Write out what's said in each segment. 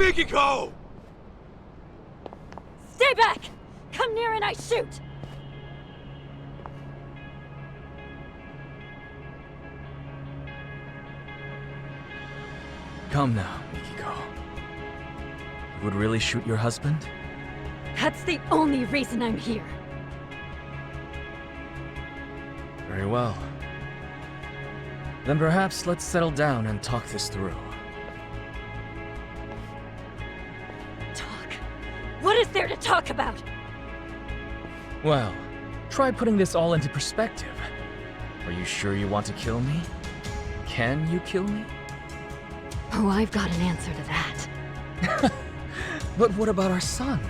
Mikiko! Stay back! Come near and I shoot! Come now, Mikiko. You would really shoot your husband? That's the only reason I'm here. Very well. Then perhaps let's settle down and talk this through. Talk? What is there to talk about? Well, try putting this all into perspective. Are you sure you want to kill me? Can you kill me? Oh, I've got an answer to that. But what about our son?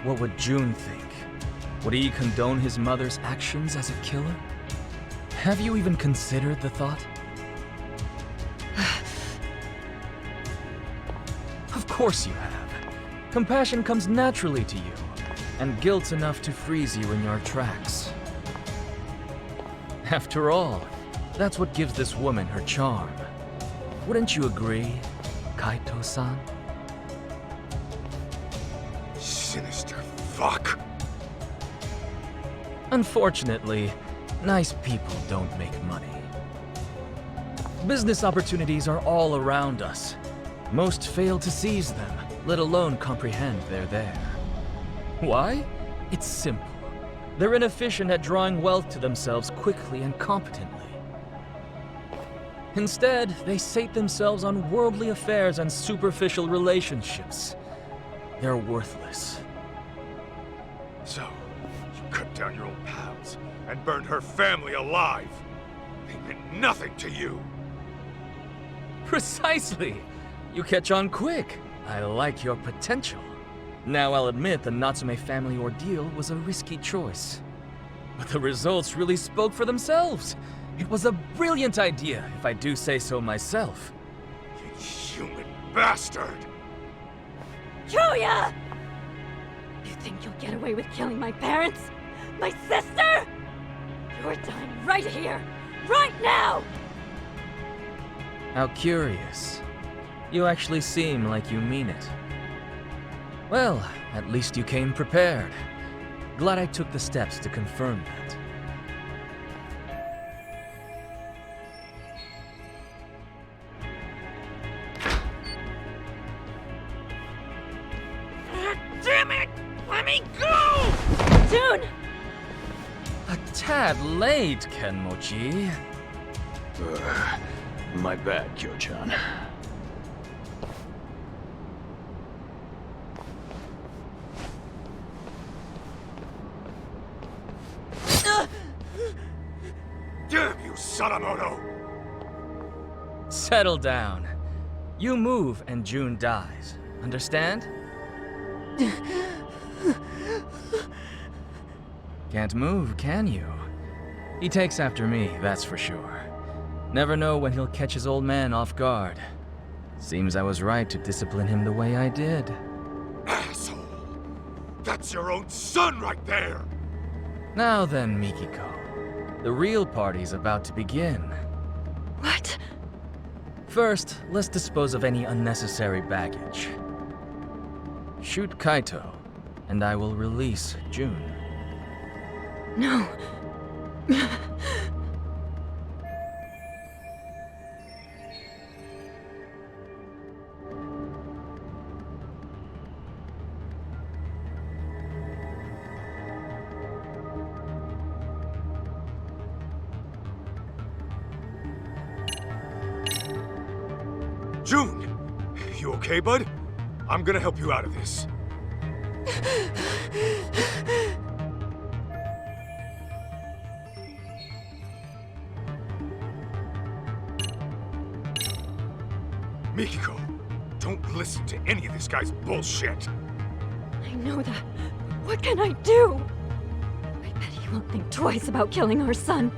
What would June think? Would he condone his mother's actions as a killer? Have you even considered the thought? Of course you have. Compassion comes naturally to you, and guilt's enough to freeze you in your tracks. After all, that's what gives this woman her charm. Wouldn't you agree, Kaito-san? Sinister fuck. Unfortunately, nice people don't make money. Business opportunities are all around us. Most fail to seize them, let alone comprehend they're there. Why? It's simple. They're inefficient at drawing wealth to themselves quickly and competently. Instead, they sate themselves on worldly affairs and superficial relationships. They're worthless. So, you cut down your old pals and burned her family alive. They meant nothing to you. Precisely! You catch on quick. I like your potential. Now I'll admit the Natsume family ordeal was a risky choice. But the results really spoke for themselves. It was a brilliant idea, if I do say so myself. You human bastard! Kyoya! You think you'll get away with killing my parents? My sister? You're dying right here! Right now! How curious. You actually seem like you mean it. Well, at least you came prepared. Glad I took the steps to confirm that. Damn it! Let me go! June! A tad late, Kenmochi. My bad, Kyo-chan. Damn you, Sadamoto! Settle down. You move and June dies. Understand? Can't move, can you? He takes after me, that's for sure. Never know when he'll catch his old man off guard. Seems I was right to discipline him the way I did. Asshole! That's your own son right there! Now then, Mikiko. The real party's about to begin. What? First, let's dispose of any unnecessary baggage. Shoot Kaito, and I will release June. No. June! You okay, bud? I'm gonna help you out of this. Mikiko, don't listen to any of this guy's bullshit. I know that. What can I do? I bet he won't think twice about killing our son.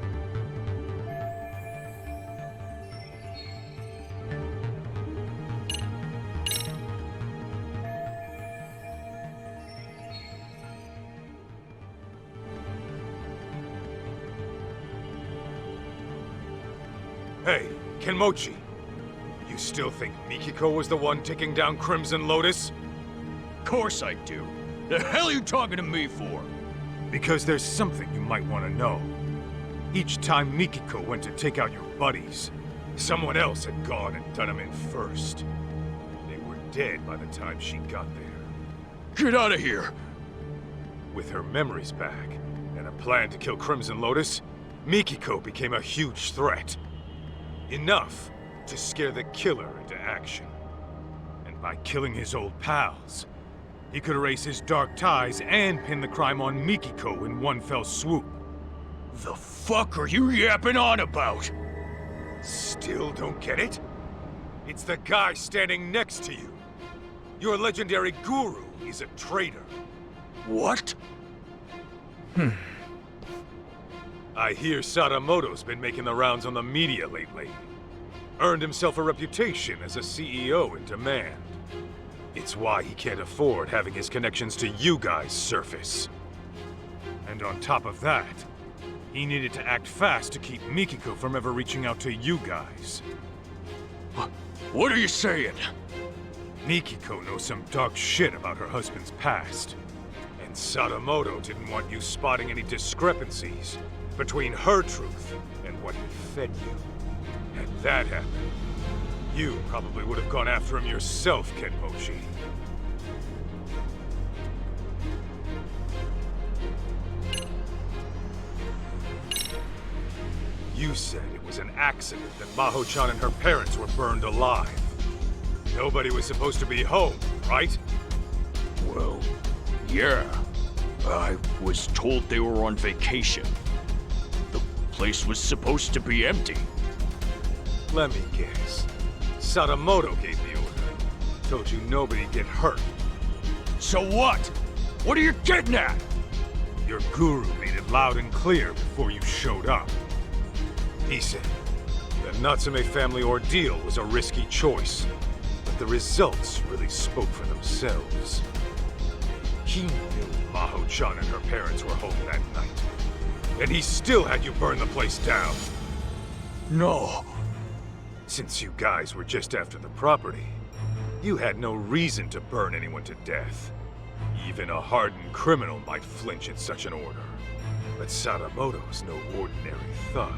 Hey, Kenmochi. You still think Mikiko was the one taking down Crimson Lotus? Course I do. The hell are you talking to me for? Because there's something you might want to know. Each time Mikiko went to take out your buddies, someone else had gone and done him in first. They were dead by the time she got there. Get out of here! With her memories back, and a plan to kill Crimson Lotus, Mikiko became a huge threat. Enough to scare the killer into action. And by killing his old pals, he could erase his dark ties and pin the crime on Mikiko in one fell swoop. The fuck are you yapping on about? Still don't get it? It's the guy standing next to you. Your legendary guru is a traitor. What? I hear Sadamoto's been making the rounds on the media lately. Earned himself a reputation as a CEO in demand. It's why he can't afford having his connections to you guys surface. And on top of that, he needed to act fast to keep Mikiko from ever reaching out to you guys. What are you saying? Mikiko knows some dark shit about her husband's past. And Sadamoto didn't want you spotting any discrepancies between her truth and what he fed you. Had that happened, you probably would have gone after him yourself, Kenmochi. You said it was an accident that Maho-chan and her parents were burned alive. Nobody was supposed to be home, right? Well, yeah. I was told they were on vacation. The place was supposed to be empty. Let me guess. Sadamoto gave the order. Told you nobody'd get hurt. So what? What are you getting at? Your guru made it loud and clear before you showed up. He said the Natsume family ordeal was a risky choice, but the results really spoke for themselves. He knew Maho-chan and her parents were home that night, and he still had you burn the place down. No. Since you guys were just after the property, you had no reason to burn anyone to death. Even a hardened criminal might flinch at such an order. But Sadamoto's no ordinary thug.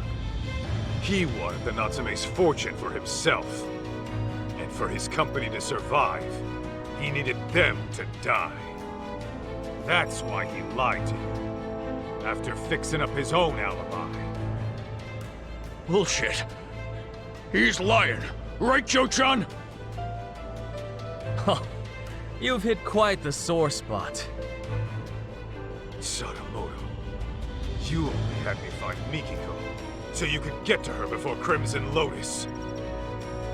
He wanted the Natsume's fortune for himself. And for his company to survive, he needed them to die. That's why he lied to you, after fixing up his own alibi. Bullshit. He's lying. Right, Kyo-chan? Huh. You've hit quite the sore spot. Sadamoto, you only had me find Mikiko, so you could get to her before Crimson Lotus.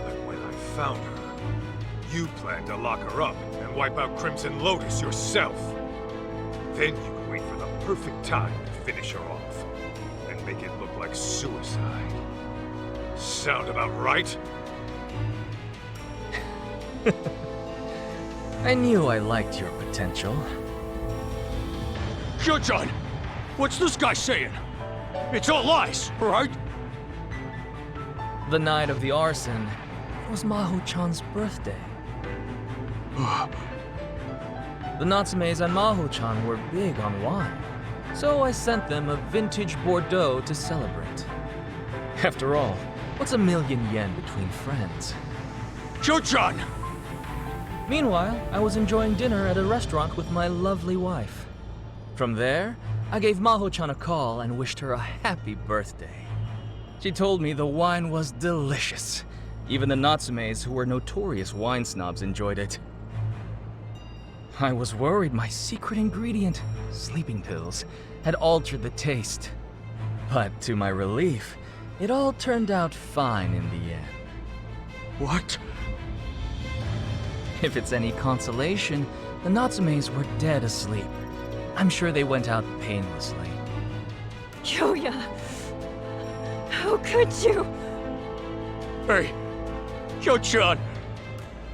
But when I found her, you planned to lock her up and wipe out Crimson Lotus yourself. Then you could wait for the perfect time to finish her off, and make it look like suicide. Sound about right? I knew I liked your potential. Kyo-chan! What's this guy saying? It's all lies, right? The night of the arson was Maho-chan's birthday. The Natsumes and Maho-chan were big on wine, so I sent them a vintage Bordeaux to celebrate. After all, what's $1,000,000 between friends? Kyo-chan! Meanwhile, I was enjoying dinner at a restaurant with my lovely wife. From there, I gave Maho-chan a call and wished her a happy birthday. She told me the wine was delicious. Even the Natsumes, who were notorious wine snobs, enjoyed it. I was worried my secret ingredient, sleeping pills, had altered the taste. But to my relief, it all turned out fine in the end. What? If it's any consolation, the Natsumes were dead asleep. I'm sure they went out painlessly. Kyoya! How could you? Hey, Kyo-chan!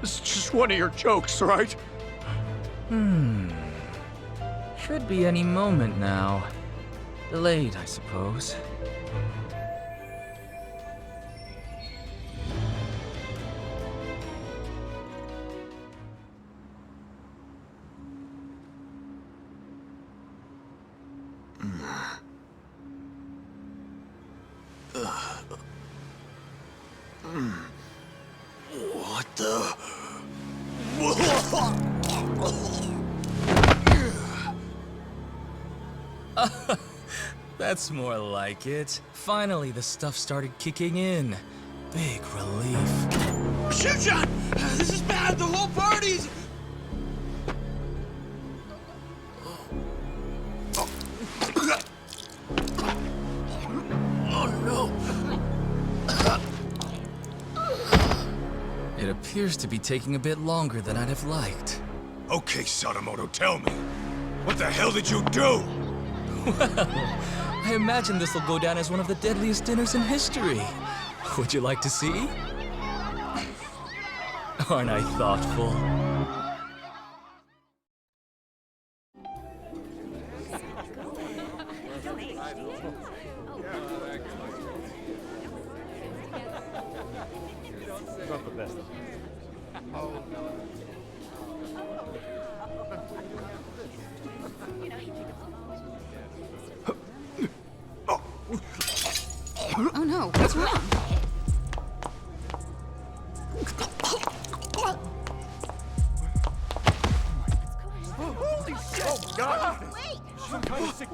This is just one of your jokes, right? Should be any moment now. Delayed, I suppose. What the? That's more like it. Finally, the stuff started kicking in. Big relief. Shoot shot! This is bad! The whole party's... Oh no! It appears to be taking a bit longer than I'd have liked. Okay, Sadamoto, tell me. What the hell did you do? Well, I imagine this will go down as one of the deadliest dinners in history. Would you like to see? Aren't I thoughtful? Oh no, what's wrong? Holy shit! Oh, God! Wait! Some kind of sick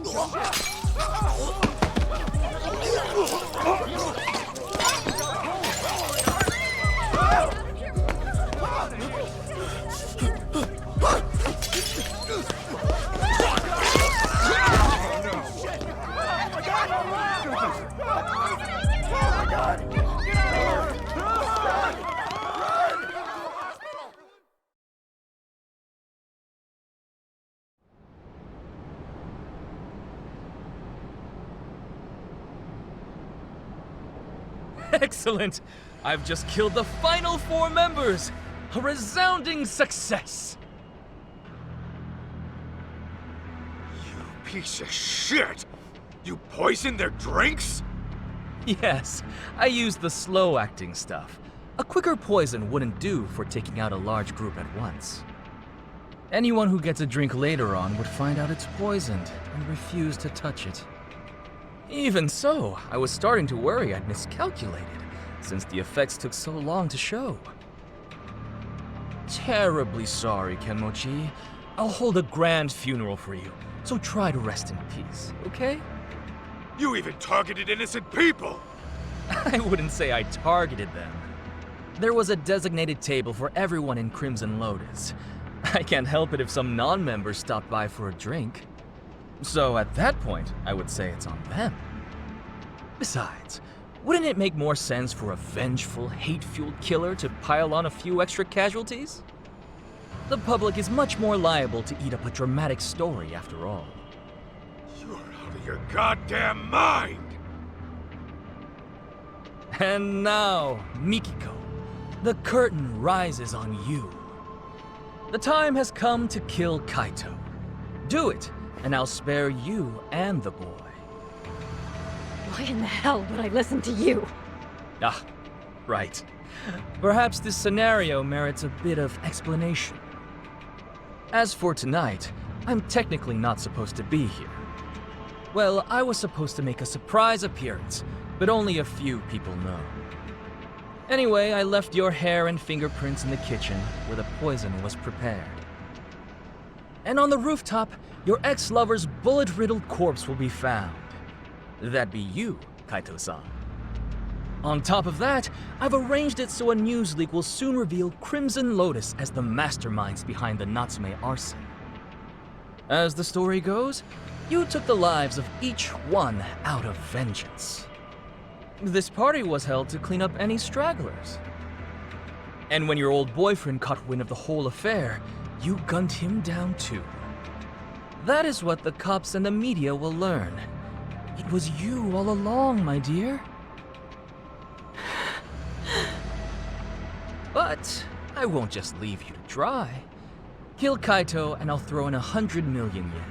Excellent! I've just killed the final 4 members! A resounding success! You piece of shit! You poisoned their drinks? Yes, I used the slow-acting stuff. A quicker poison wouldn't do for taking out a large group at once. Anyone who gets a drink later on would find out it's poisoned and refuse to touch it. Even so, I was starting to worry I'd miscalculated, since the effects took so long to show. Terribly sorry, Kenmochi. I'll hold a grand funeral for you, so try to rest in peace, okay? You even targeted innocent people! I wouldn't say I targeted them. There was a designated table for everyone in Crimson Lotus. I can't help it if some non-members stopped by for a drink. So at that point, I would say it's on them. Besides, wouldn't it make more sense for a vengeful, hate-fueled killer to pile on a few extra casualties? The public is much more liable to eat up a dramatic story after all. You're out of your goddamn mind! And now, Mikiko, the curtain rises on you. The time has come to kill Kaito. Do it, and I'll spare you and the boy. Why in the hell would I listen to you? Ah, right. Perhaps this scenario merits a bit of explanation. As for tonight, I'm technically not supposed to be here. Well, I was supposed to make a surprise appearance, but only a few people know. Anyway, I left your hair and fingerprints in the kitchen, where the poison was prepared. And on the rooftop, your ex-lover's bullet-riddled corpse will be found. That'd be you, Kaito-san. On top of that, I've arranged it so a news leak will soon reveal Crimson Lotus as the masterminds behind the Natsume arson. As the story goes, you took the lives of each one out of vengeance. This party was held to clean up any stragglers. And when your old boyfriend caught wind of the whole affair, you gunned him down too. That is what the cops and the media will learn. It was you all along, my dear. But I won't just leave you to dry. Kill Kaito and I'll throw in 100 million yen.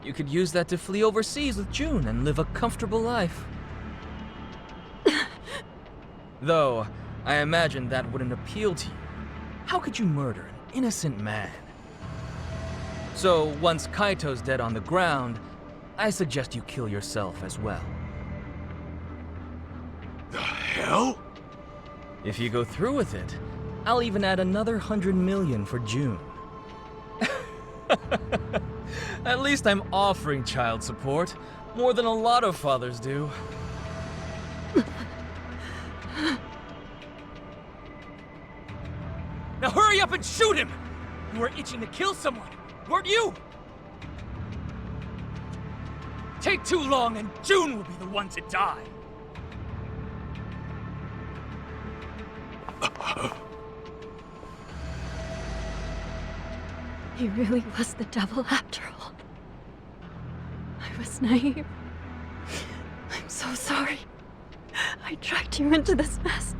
You could use that to flee overseas with June and live a comfortable life. Though, I imagine that wouldn't appeal to you. How could you murder an innocent man? So, once Kaito's dead on the ground, I suggest you kill yourself as well. The hell? If you go through with it, I'll even add another 100 million for June. At least I'm offering child support, more than a lot of fathers do. Now hurry up and shoot him! You were itching to kill someone, weren't you? Take too long and June will be the one to die. He really was the devil after all. I was naive. I'm so sorry. I dragged you into this mess.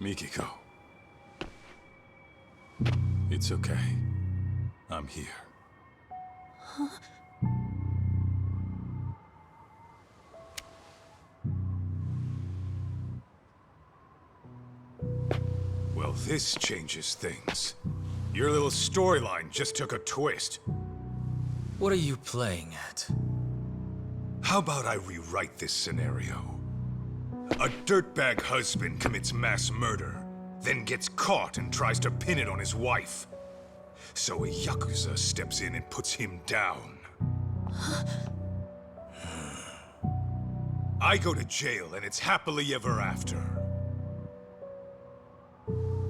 Mikiko. It's okay. I'm here. Well, this changes things. Your little storyline just took a twist. What are you playing at? How about I rewrite this scenario? A dirtbag husband commits mass murder, then gets caught and tries to pin it on his wife. So a Yakuza steps in and puts him down. I go to jail and it's happily ever after.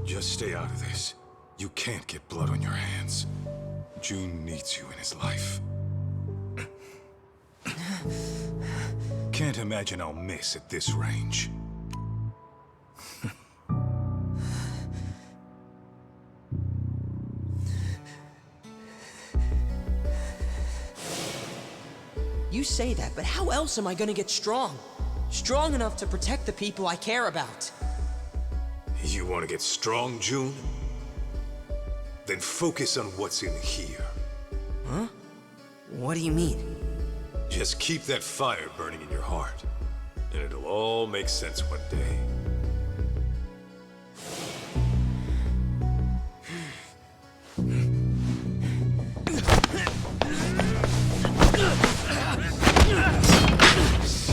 Just stay out of this. You can't get blood on your hands. June needs you in his life. Can't imagine I'll miss at this range. You say that, but how else am I gonna get strong? Strong enough to protect the people I care about. You want to get strong, June? Then focus on what's in here. Huh? What do you mean? Just keep that fire burning in your heart, and it'll all make sense one day.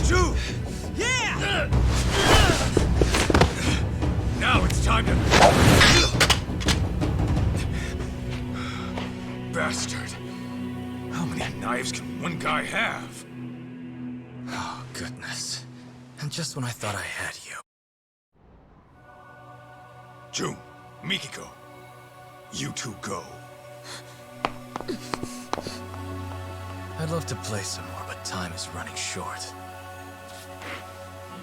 June! Yeah! Now it's time to... Bastard. How many knives can one guy have? Oh, goodness. And just when I thought I had you. June, Mikiko, you two go. I'd love to play some more, but time is running short.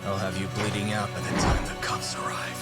I'll have you bleeding out by the time the cops arrive.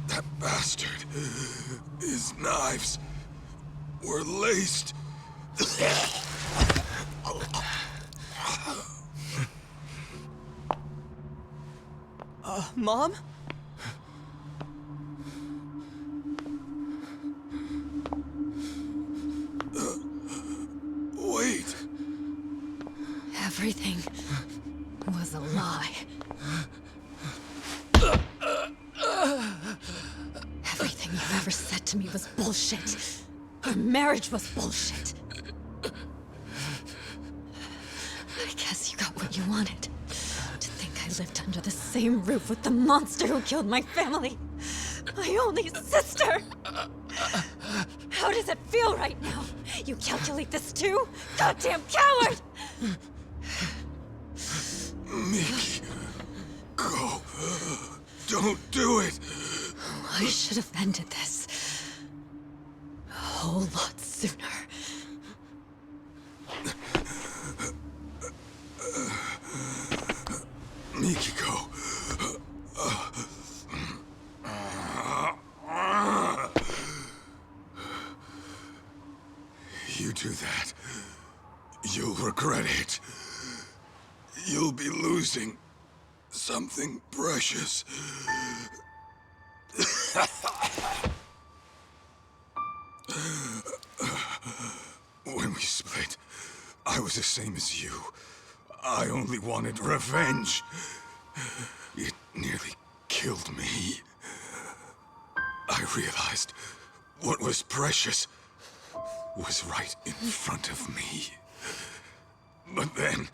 That bastard. His knives were laced. Mom? Wait. Everything was a lie. Everything you've ever said to me was bullshit. Our marriage was bullshit. I guess you got what you wanted. To think I lived under the same roof with the monster who killed my family. My only sister! How does it feel right now? You calculate this too? Goddamn coward! Miki, go. Don't do it. I should have ended this a whole lot sooner. Mikiko. You do that, you'll regret it. You'll be losing something precious. When we split, I was the same as you. I only wanted revenge. It nearly killed me. I realized what was precious was right in front of me. But then,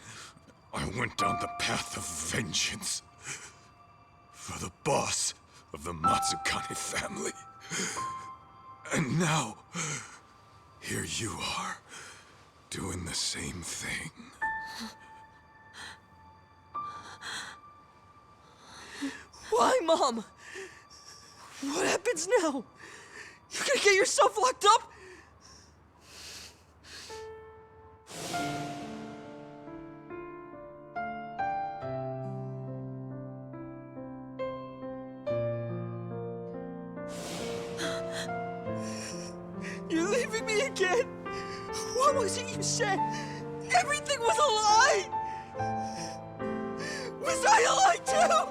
I went down the path of vengeance. For the boss of the Matsukane family. And now, here you are, doing the same thing. Why, Mom? What happens now? You're gonna get yourself locked up? You're leaving me again? What was it you said? Everything was a lie! Was I a lie too?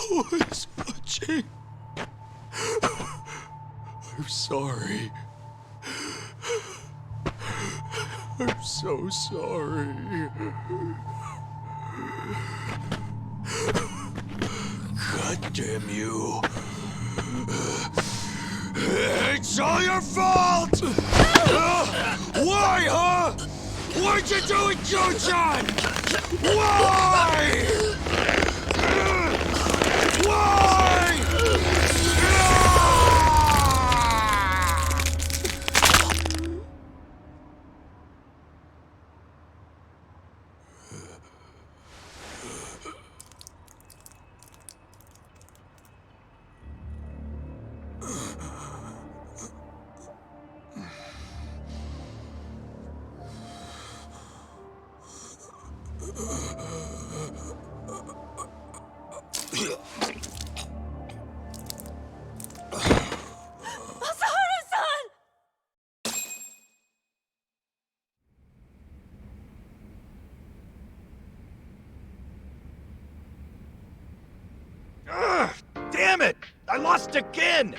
Always watching. I'm sorry. I'm so sorry. God damn you. It's all your fault! Why, huh? Why'd you do it, Joe-chan? Why? Why? Ugh, damn it! I lost again!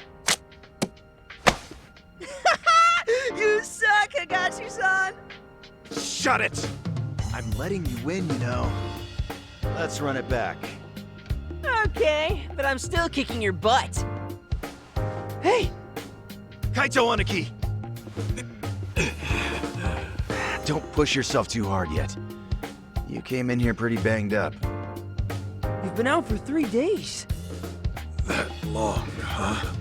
You suck, Higashi-san! Shut it! I'm letting you win, you know. Let's run it back. Okay, but I'm still kicking your butt. Hey! Kaito Aniki! Don't push yourself too hard yet. You came in here pretty banged up. You've been out for 3 days. That long, huh?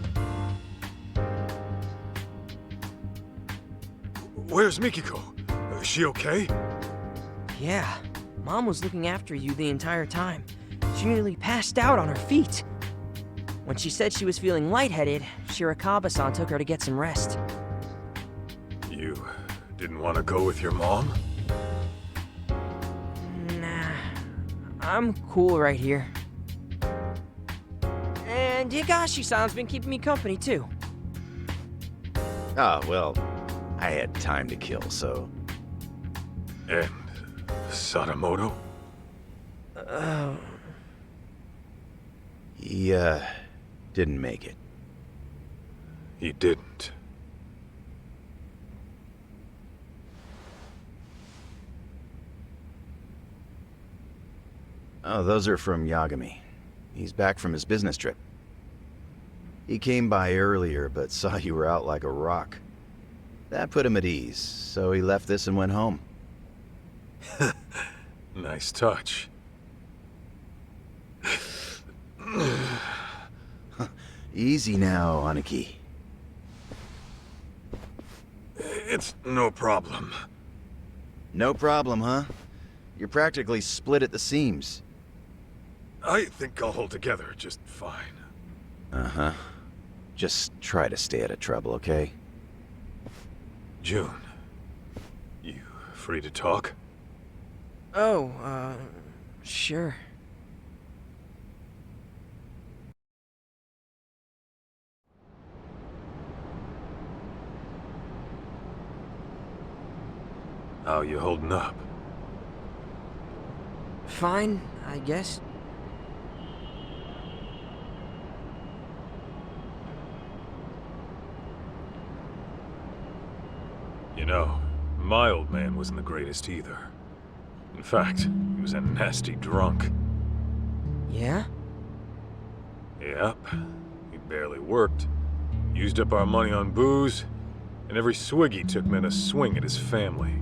Where's Mikiko? Is she okay? Yeah, Mom was looking after you the entire time. She nearly passed out on her feet. When she said she was feeling lightheaded, Shirakawa-san took her to get some rest. You didn't want to go with your mom? Nah, I'm cool right here. And Higashi-san's been keeping me company too. Oh, well, I had time to kill, so... And Sadamoto? He, didn't make it. He didn't. Oh, those are from Yagami. He's back from his business trip. He came by earlier, but saw you were out like a rock. That put him at ease, so he left this and went home. Nice touch. Easy now, Aniki. It's no problem. No problem, huh? You're practically split at the seams. I think I'll hold together just fine. Uh-huh. Just try to stay out of trouble, okay? June, you free to talk? Oh, sure. How you holding up? Fine, I guess. You know, my old man wasn't the greatest either. In fact, he was a nasty drunk. Yeah? Yep. He barely worked. Used up our money on booze, and every swig he took meant a swing at his family.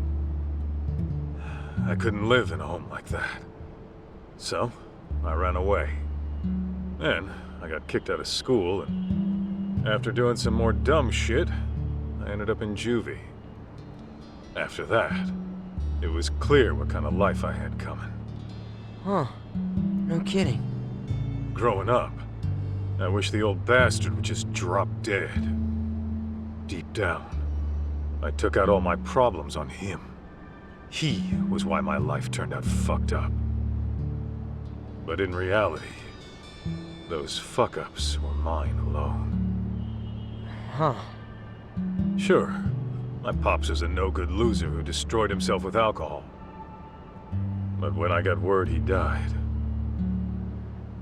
I couldn't live in a home like that. So, I ran away. Then, I got kicked out of school, and after doing some more dumb shit, I ended up in juvie. After that, it was clear what kind of life I had coming. Huh. No kidding. Growing up, I wish the old bastard would just drop dead. Deep down, I took out all my problems on him. He was why my life turned out fucked up. But in reality, those fuck-ups were mine alone. Huh. Sure, my pops was a no-good loser who destroyed himself with alcohol. But when I got word he died,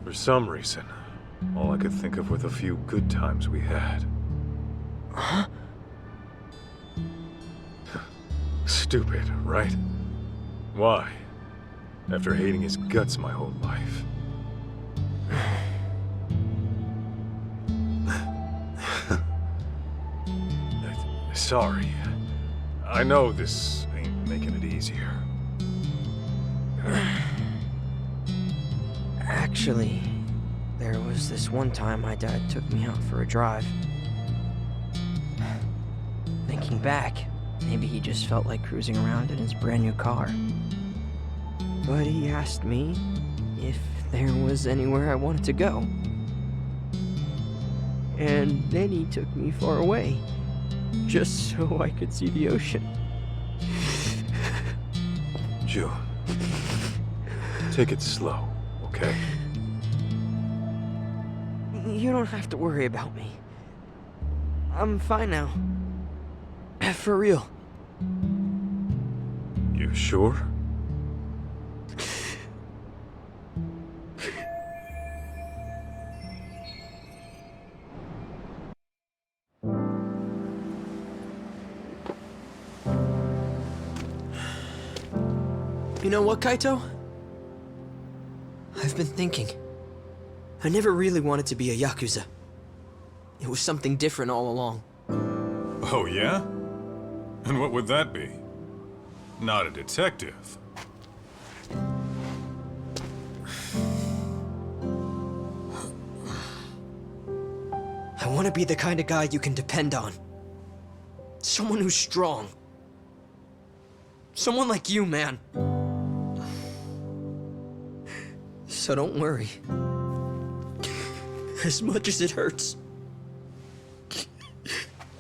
for some reason, all I could think of were the few good times we had. Huh? Stupid, right? Why? After hating his guts my whole life. Sorry. I know this ain't making it easier. Actually, there was this one time my dad took me out for a drive. Thinking back, maybe he just felt like cruising around in his brand new car. But he asked me if there was anywhere I wanted to go. And then he took me far away, just so I could see the ocean. June, take it slow, okay? You don't have to worry about me. I'm fine now. For real. You sure? You know what, Kaito? I've been thinking. I never really wanted to be a Yakuza. It was something different all along. Oh, yeah? And what would that be? Not a detective. I want to be the kind of guy you can depend on. Someone who's strong. Someone like you, man. So don't worry. As much as it hurts,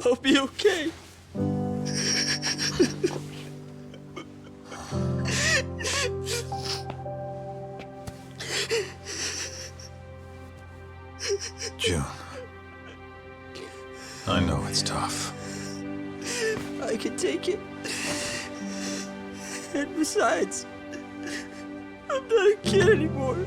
I'll be okay. June. I know it's tough. I can take it. And besides, I'm not a kid anymore.